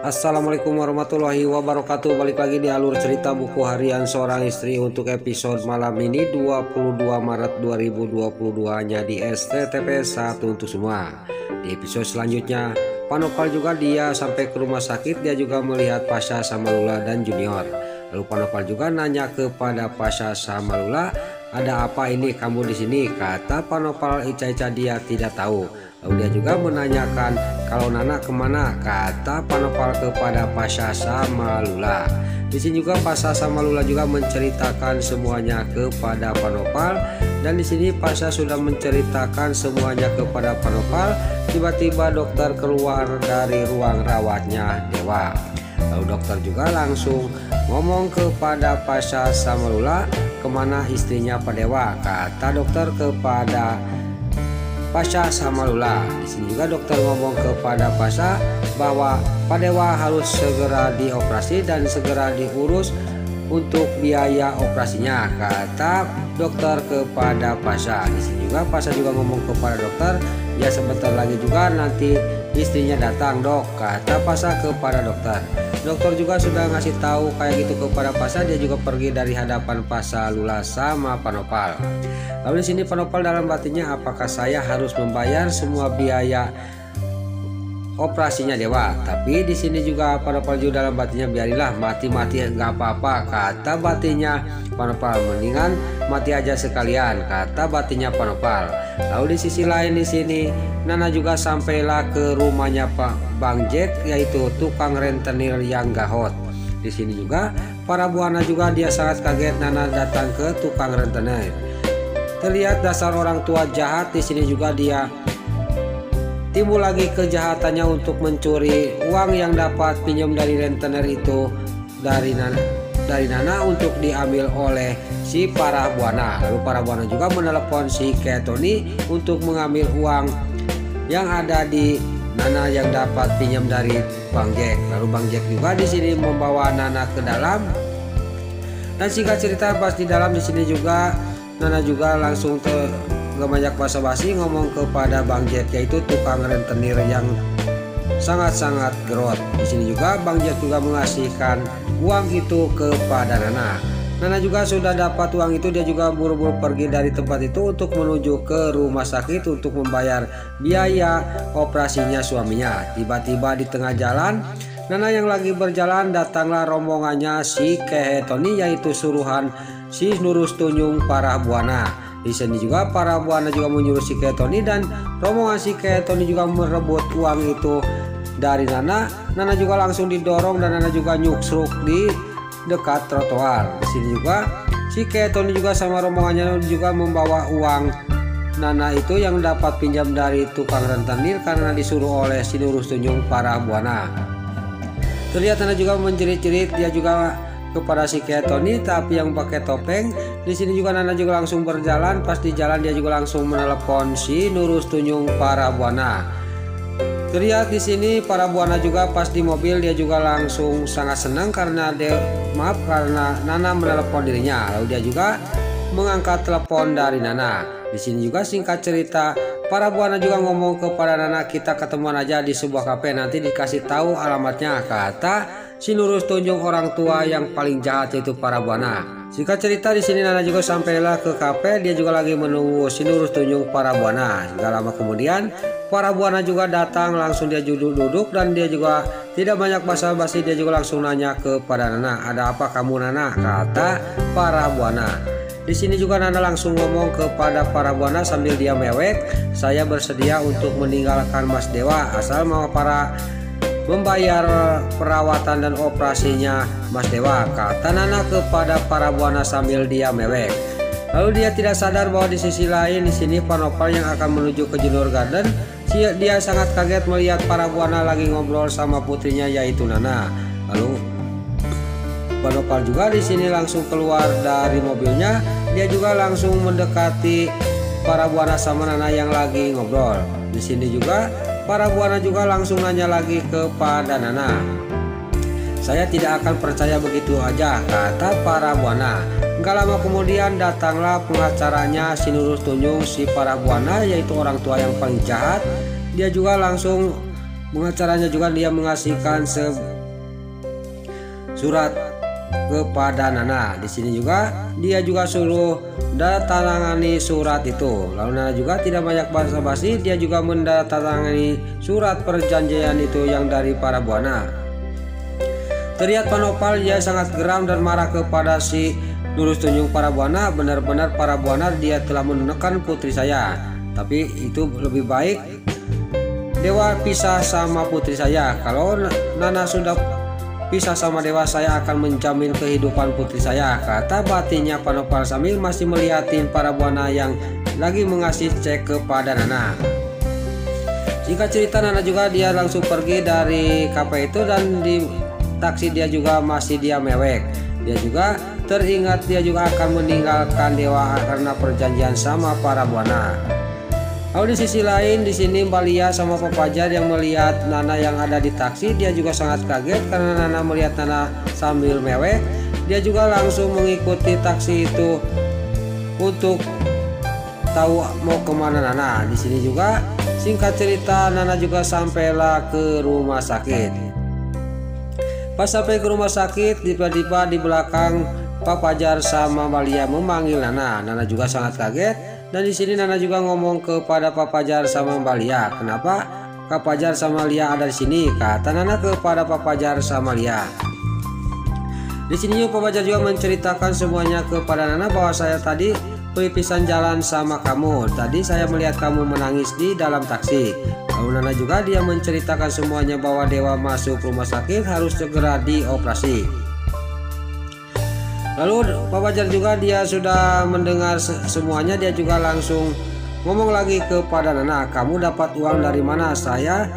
Assalamualaikum warahmatullahi wabarakatuh. Balik lagi di alur cerita buku harian seorang istri untuk episode malam ini 22 Maret 2022 nya di STTP 1 untuk semua. Di episode selanjutnya Pak Nopal juga dia sampai ke rumah sakit. Dia juga melihat Pasha sama Lula dan Junior. Lalu Pak Nopal juga nanya kepada Pasha sama Lula, "Ada apa ini kamu di sini?" Kata Pak Nopal, Ica-Ica dia tidak tahu. Lalu dia juga menanyakan kalau Nana kemana. Kata Pak Nopal kepada Pasha sama Lula. Di sini juga Pasha sama Lula juga menceritakan semuanya kepada Pak Nopal. Dan di sini Pasha sudah menceritakan semuanya kepada Pak Nopal. Tiba-tiba dokter keluar dari ruang rawatnya Dewa. Lalu dokter juga langsung ngomong kepada Pasha sama Lula, "Kemana istrinya Pak Dewa?" Kata dokter kepada Pasha sama Lula. Di sini juga dokter ngomong kepada Pasha bahwa Pak Dewa harus segera dioperasi dan segera diurus untuk biaya operasinya, kata dokter kepada Pasha. Di sini juga Pasha juga ngomong kepada dokter, "Ya sebentar lagi juga nanti istrinya datang, Dok," kata Pasha kepada dokter. Dokter juga sudah ngasih tahu kayak gitu kepada Pasha. Dia juga pergi dari hadapan Pasha, Lula sama Pak Nopal. Lalu di sini Pak Nopal dalam batinnya, apakah saya harus membayar semua biaya operasinya Dewa? Tapi di sini juga Pak Nopal juga dalam batinnya, biarilah mati-mati nggak apa-apa, kata batinnya Pak Nopal. Mendingan mati aja sekalian, kata batinnya Pak Nopal. Lalu di sisi lain di sini Nana juga sampailah ke rumahnya Pak Bang Jack, yaitu tukang rentenir yang gahot. Di sini juga para buana juga dia sangat kaget Nana datang ke tukang rentenir. Terlihat dasar orang tua jahat. Di sini juga dia timbul lagi kejahatannya untuk mencuri uang yang dapat pinjam dari rentenir itu dari Nana untuk diambil oleh si para buana. Lalu para buana juga menelepon si Tony untuk mengambil uang yang ada di Nana yang dapat pinjam dari Bang Jack. Lalu Bang Jack juga di sini membawa Nana ke dalam. Dan singkat cerita pas di dalam di sini juga Nana juga langsung gak banyak basa-basi ngomong kepada Bang Jack, yaitu tukang rentenir yang sangat-sangat gerot. Di sini juga Bang Jack juga mengasihkan uang itu kepada Nana. Nana juga sudah dapat uang itu. Dia juga buru-buru pergi dari tempat itu untuk menuju ke rumah sakit untuk membayar biaya operasinya suaminya. Tiba-tiba di tengah jalan Nana yang lagi berjalan datanglah rombongannya si Tony, yaitu suruhan si Nurus Tunjung para buana. Di sini juga para buana juga menyuruh si Tony dan rombongan si Tony juga merebut uang itu dari Nana. Nana juga langsung didorong dan Nana juga nyuksruk di dekat trotoar. Di sini juga si Tony juga sama rombongannya juga membawa uang Nana itu yang dapat pinjam dari tukang rentenir karena disuruh oleh si Nurus Tunjung para buana. Terlihat Nana juga menjerit-jerit dia juga kepada si Tony tapi yang pakai topeng. Di sini juga Nana juga langsung berjalan. Pas di jalan dia juga langsung menelepon si Nurus Tunjung para buana. Terlihat di sini para buana juga pas di mobil dia juga langsung sangat senang karena karena Nana menelepon dirinya. Lalu dia juga mengangkat telepon dari Nana. Di sini juga singkat cerita para buana juga ngomong kepada Nana, "Kita ketemuan aja di sebuah kafe, nanti dikasih tahu alamatnya," kata si Nurus Tunjung orang tua yang paling jahat, yaitu para buana. Singkat cerita di sini Nana juga sampailah ke kafe. Dia juga lagi menunggu si Nurus Tunjung para buana. Gak lama kemudian para buana juga datang. Langsung dia duduk dan dia juga tidak banyak basa-basi. Dia juga langsung nanya kepada Nana, "Ada apa kamu Nana?" kata para buana. Di sini juga Nana langsung ngomong kepada para buana sambil dia mewek, "Saya bersedia untuk meninggalkan Mas Dewa asal mau membayar perawatan dan operasinya Mas Dewa," kata Nana kepada para buana sambil dia mewek. Lalu dia tidak sadar bahwa di sisi lain di sini Pak Nopal yang akan menuju ke Junior Garden. Dia sangat kaget melihat para buana lagi ngobrol sama putrinya, yaitu Nana. Lalu Pak Nopal juga di sini langsung keluar dari mobilnya. Dia juga langsung mendekati para buana sama Nana yang lagi ngobrol. Di sini juga para buana juga langsung nanya lagi kepada Nana. "Saya tidak akan percaya begitu aja," kata para buana. Gak lama kemudian datanglah pengacaranya si Nurus Tunjung si para buana, yaitu orang tua yang paling jahat. Dia juga langsung pengacaranya juga dia mengasihkan surat kepada Nana. Di sini juga dia juga suruh mendatangani surat itu. Lalu Nana juga tidak banyak basa-basi, dia juga mendatangani surat perjanjian itu yang dari para buana. Terlihat Panopal dia sangat geram dan marah kepada si Lurus Tunjung para buana. Benar-benar para buana, dia telah menekan putri saya. Tapi itu lebih baik dewa pisah sama putri saya. Kalau Nana sudah pisah sama dewa, saya akan menjamin kehidupan putri saya, kata batinnya Panopal sambil masih melihatin para buana yang lagi mengasih cek kepada Nana. Singkat cerita, Nana juga dia langsung pergi dari kafe itu dan di taksi dia juga masih dia mewek. Dia juga teringat dia juga akan meninggalkan dewa karena perjanjian sama para buana. Lalu di sisi lain di sini Mbak Lia sama Pak Fajar yang melihat Nana yang ada di taksi, dia juga sangat kaget karena Nana melihat Nana sambil mewek. Dia juga langsung mengikuti taksi itu untuk tahu mau kemana Nana. Di sini juga singkat cerita Nana juga sampailah ke rumah sakit. Pas sampai ke rumah sakit, tiba-tiba di belakang Pak Fajar sama Mbak Lia memanggil Nana. Nana juga sangat kaget. Dan di sini Nana juga ngomong kepada Pak Fajar sama Mbak Lia, kenapa Kak Fajar sama Lia ada di sini? Kata Nana kepada Pak Fajar sama Lia. Di sini Pak Fajar juga menceritakan semuanya kepada Nana bahwa saya tadi pelipisan jalan sama kamu. Tadi saya melihat kamu menangis di dalam taksi. Lalu Nana juga dia menceritakan semuanya bahwa dewa masuk rumah sakit harus segera dioperasi. Lalu Pak Fajar juga dia sudah mendengar semuanya, dia juga langsung ngomong lagi kepada Nana, kamu dapat uang dari mana? Saya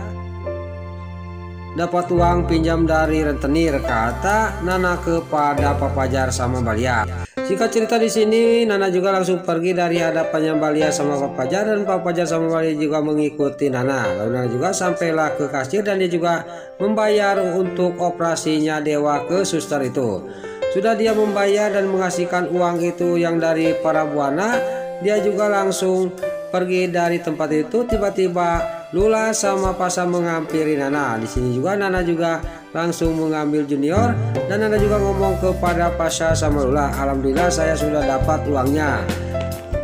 dapat uang pinjam dari rentenir, kata Nana kepada Pak Fajar sama Mbak Lia. Singkat cerita di sini Nana juga langsung pergi dari hadapannya Mbak Lia sama Pak Fajar, dan Pak Fajar sama Mbak Lia juga mengikuti Nana. Lalu Nana juga sampailah ke kasir dan dia juga membayar untuk operasinya dewa ke suster itu. Sudah dia membayar dan mengasihkan uang itu yang dari para buana, dia juga langsung pergi dari tempat itu. Tiba-tiba Lula sama Pasha menghampiri Nana. Di sini juga Nana juga langsung mengambil Junior dan Nana juga ngomong kepada Pasha sama Lula, alhamdulillah saya sudah dapat uangnya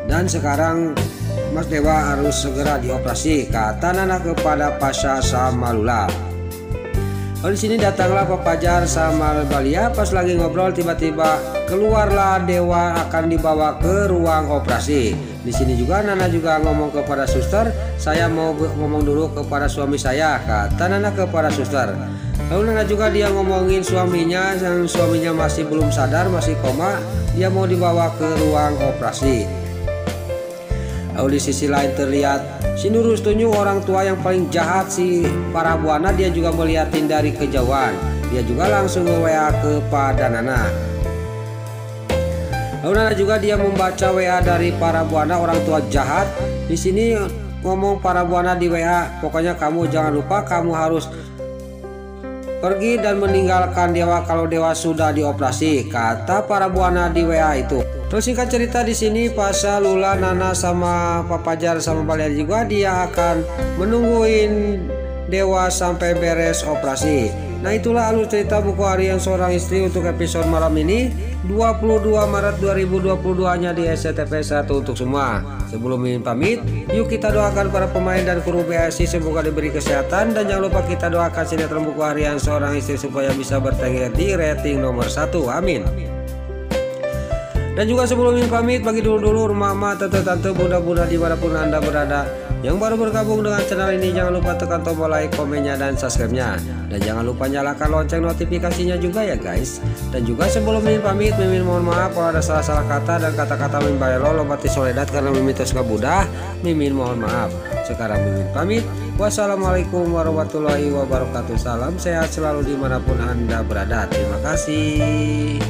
dan sekarang Mas Dewa harus segera dioperasi, kata Nana kepada Pasha sama Lula. Lalu di sini datanglah Pak Fajar sama Mbak Lia. Pas lagi ngobrol tiba-tiba keluarlah dewa akan dibawa ke ruang operasi. Di sini juga Nana juga ngomong kepada suster, saya mau ngomong dulu kepada suami saya, kata Nana kepada suster. Lalu Nana juga dia ngomongin suaminya yang suaminya masih belum sadar, masih koma, dia mau dibawa ke ruang operasi. Lalu di sisi lain terlihat si Lurus Tunjung, orang tua yang paling jahat si para buana, dia juga melihatin dari kejauhan. Dia juga langsung nge-WA kepada Nana. Lalu Nana juga dia membaca WA dari para buana, orang tua jahat. Di sini ngomong para buana di WA, pokoknya kamu jangan lupa kamu harus pergi dan meninggalkan dewa kalau dewa sudah dioperasi, kata para buana di WA itu. Terus singkat cerita di sini Pasha, Lula, Nana sama Pak Fajar sama Mbak Lia juga dia akan menungguin dewa sampai beres operasi. Nah itulah alur cerita buku harian seorang istri untuk episode malam ini 22 Maret 2022 hanya di SCTV 1 untuk semua. Sebelum Mimin pamit, yuk kita doakan para pemain dan kru BSI semoga diberi kesehatan, dan jangan lupa kita doakan sinetron buku harian seorang istri supaya bisa bertengger di rating nomor 1. Amin. Dan juga sebelum Mimin pamit, bagi dulu mama, tante-tante, bunda-bunda dimanapun Anda berada yang baru bergabung dengan channel ini, jangan lupa tekan tombol like, komennya, dan subscribe-nya. Dan jangan lupa nyalakan lonceng notifikasinya juga ya guys. Dan juga sebelum Mimin pamit, Mimin mohon maaf kalau ada salah-salah kata dan kata-kata Mimin bayelo lobati soledat karena Mimin terus kebudah. Mimin mohon maaf. Sekarang Mimin pamit. Wassalamualaikum warahmatullahi wabarakatuh. Salam sehat selalu dimanapun Anda berada. Terima kasih.